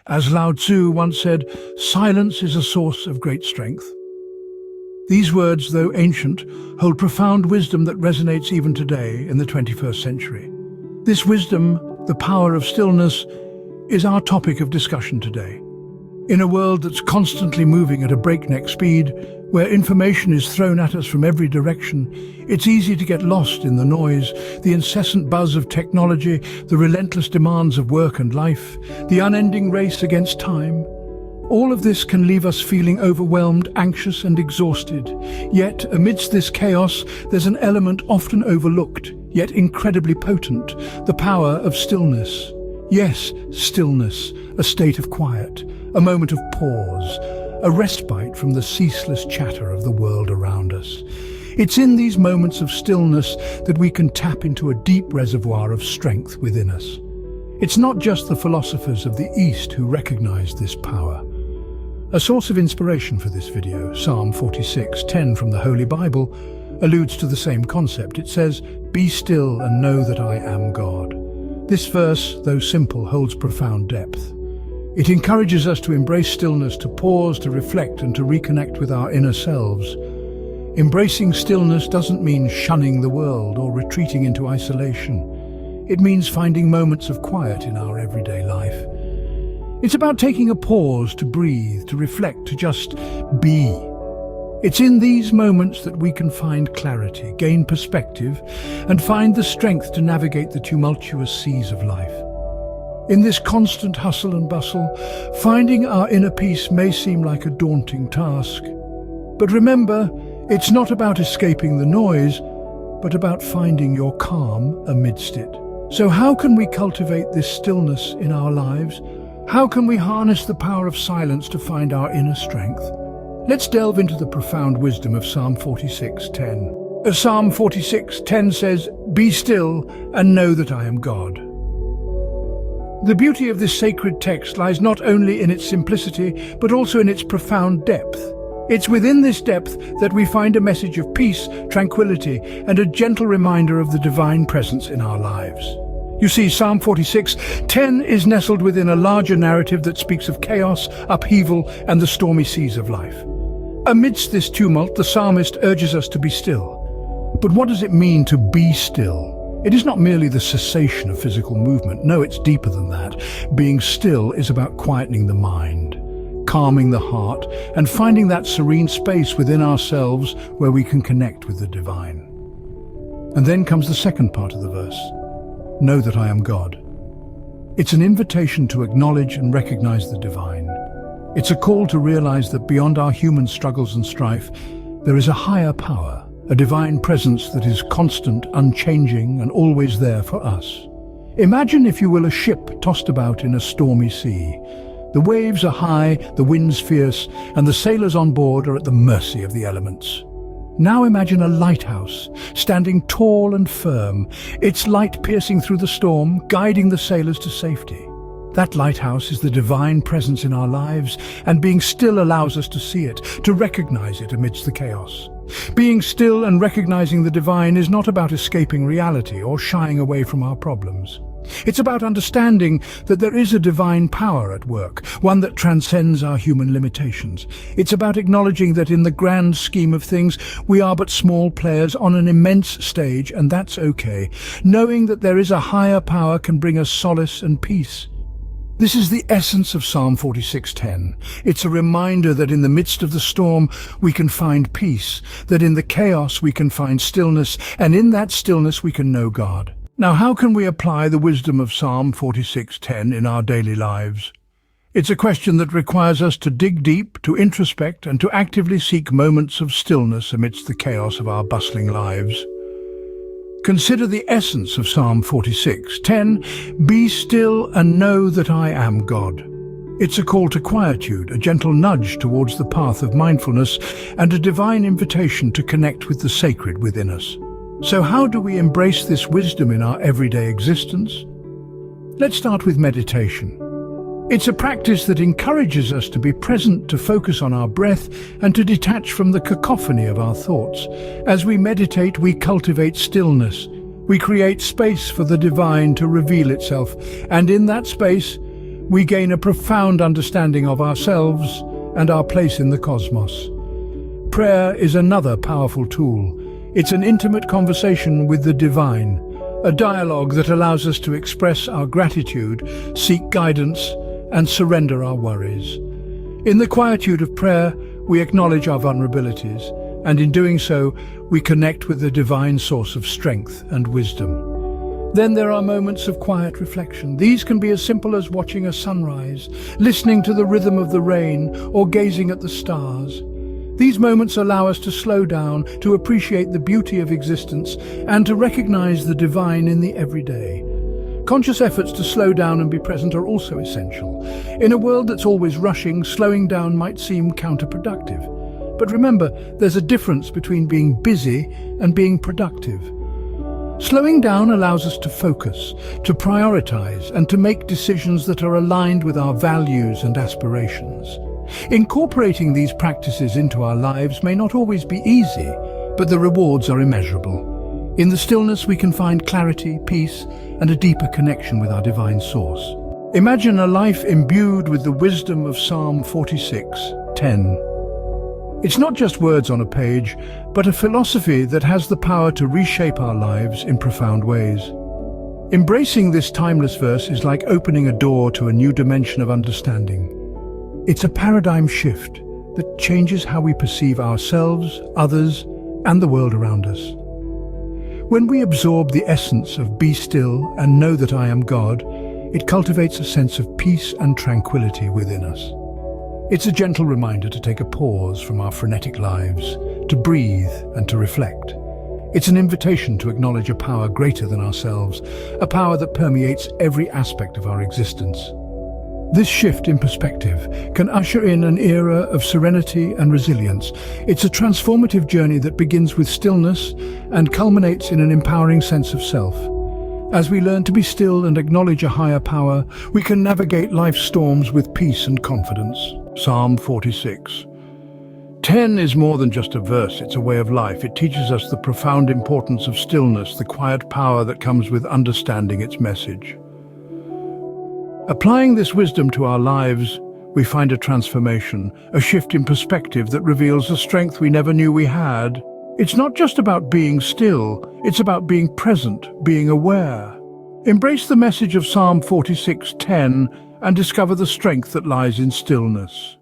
As Lao Tzu once said, silence is a source of great strength. These words, though ancient, hold profound wisdom that resonates even today in the 21st century. This wisdom, the power of stillness, is our topic of discussion today. In a world that's constantly moving at a breakneck speed, where information is thrown at us from every direction, it's easy to get lost in the noise, the incessant buzz of technology, the relentless demands of work and life, the unending race against time. All of this can leave us feeling overwhelmed, anxious and exhausted. Yet, amidst this chaos, there's an element often overlooked, yet incredibly potent, the power of stillness. Yes, stillness, a state of quiet, a moment of pause, a respite from the ceaseless chatter of the world around us. It's in these moments of stillness that we can tap into a deep reservoir of strength within us. It's not just the philosophers of the East who recognize this power. A source of inspiration for this video, Psalm 46:10 from the Holy Bible, alludes to the same concept. It says, "Be still and know that I am God." This verse, though simple, holds profound depth. It encourages us to embrace stillness, to pause, to reflect, and to reconnect with our inner selves. Embracing stillness doesn't mean shunning the world or retreating into isolation. It means finding moments of quiet in our everyday life. It's about taking a pause to breathe, to reflect, to just be. It's in these moments that we can find clarity, gain perspective, and find the strength to navigate the tumultuous seas of life. In this constant hustle and bustle, finding our inner peace may seem like a daunting task. But remember, it's not about escaping the noise, but about finding your calm amidst it. So how can we cultivate this stillness in our lives? How can we harness the power of silence to find our inner strength? Let's delve into the profound wisdom of Psalm 46:10. Psalm 46:10 says, "Be still and know that I am God." The beauty of this sacred text lies not only in its simplicity, but also in its profound depth. It's within this depth that we find a message of peace, tranquility, and a gentle reminder of the divine presence in our lives. You see, Psalm 46:10 is nestled within a larger narrative that speaks of chaos, upheaval, and the stormy seas of life. Amidst this tumult, the psalmist urges us to be still. But what does it mean to be still? It is not merely the cessation of physical movement. No, it's deeper than that. Being still is about quietening the mind, calming the heart, and finding that serene space within ourselves where we can connect with the divine. And then comes the second part of the verse. Know that I am God. It's an invitation to acknowledge and recognize the divine. It's a call to realize that beyond our human struggles and strife, there is a higher power, a divine presence that is constant, unchanging, and always there for us. Imagine, if you will, a ship tossed about in a stormy sea. The waves are high, the winds fierce, and the sailors on board are at the mercy of the elements. Now imagine a lighthouse, standing tall and firm, its light piercing through the storm, guiding the sailors to safety. That lighthouse is the divine presence in our lives, and being still allows us to see it, to recognize it amidst the chaos. Being still and recognizing the divine is not about escaping reality or shying away from our problems. It's about understanding that there is a divine power at work, one that transcends our human limitations. It's about acknowledging that in the grand scheme of things, we are but small players on an immense stage, and that's okay. Knowing that there is a higher power can bring us solace and peace. This is the essence of Psalm 46:10. It's a reminder that in the midst of the storm, we can find peace, that in the chaos we can find stillness, and in that stillness we can know God. Now, how can we apply the wisdom of Psalm 46:10 in our daily lives? It's a question that requires us to dig deep, to introspect, and to actively seek moments of stillness amidst the chaos of our bustling lives. Consider the essence of Psalm 46:10, "Be still and know that I am God." It's a call to quietude, a gentle nudge towards the path of mindfulness, and a divine invitation to connect with the sacred within us. So how do we embrace this wisdom in our everyday existence? Let's start with meditation. It's a practice that encourages us to be present, to focus on our breath, and to detach from the cacophony of our thoughts. As we meditate, we cultivate stillness. We create space for the divine to reveal itself, and in that space, we gain a profound understanding of ourselves and our place in the cosmos. Prayer is another powerful tool. It's an intimate conversation with the divine, a dialogue that allows us to express our gratitude, seek guidance, and surrender our worries. In the quietude of prayer, we acknowledge our vulnerabilities, and in doing so, we connect with the divine source of strength and wisdom. Then there are moments of quiet reflection. These can be as simple as watching a sunrise, listening to the rhythm of the rain, or gazing at the stars. These moments allow us to slow down, to appreciate the beauty of existence, and to recognize the divine in the everyday. Conscious efforts to slow down and be present are also essential. In a world that's always rushing, slowing down might seem counterproductive. But remember, there's a difference between being busy and being productive. Slowing down allows us to focus, to prioritize, and to make decisions that are aligned with our values and aspirations. Incorporating these practices into our lives may not always be easy, but the rewards are immeasurable. In the stillness, we can find clarity, peace, and a deeper connection with our divine source. Imagine a life imbued with the wisdom of Psalm 46:10. It's not just words on a page, but a philosophy that has the power to reshape our lives in profound ways. Embracing this timeless verse is like opening a door to a new dimension of understanding. It's a paradigm shift that changes how we perceive ourselves, others, and the world around us. When we absorb the essence of "be still and know that I am God," it cultivates a sense of peace and tranquility within us. It's a gentle reminder to take a pause from our frenetic lives, to breathe and to reflect. It's an invitation to acknowledge a power greater than ourselves, a power that permeates every aspect of our existence. This shift in perspective can usher in an era of serenity and resilience. It's a transformative journey that begins with stillness and culminates in an empowering sense of self. As we learn to be still and acknowledge a higher power, we can navigate life's storms with peace and confidence. Psalm 46:10 is more than just a verse, it's a way of life. It teaches us the profound importance of stillness, the quiet power that comes with understanding its message. Applying this wisdom to our lives, we find a transformation, a shift in perspective that reveals a strength we never knew we had. It's not just about being still, it's about being present, being aware. Embrace the message of Psalm 46:10 and discover the strength that lies in stillness.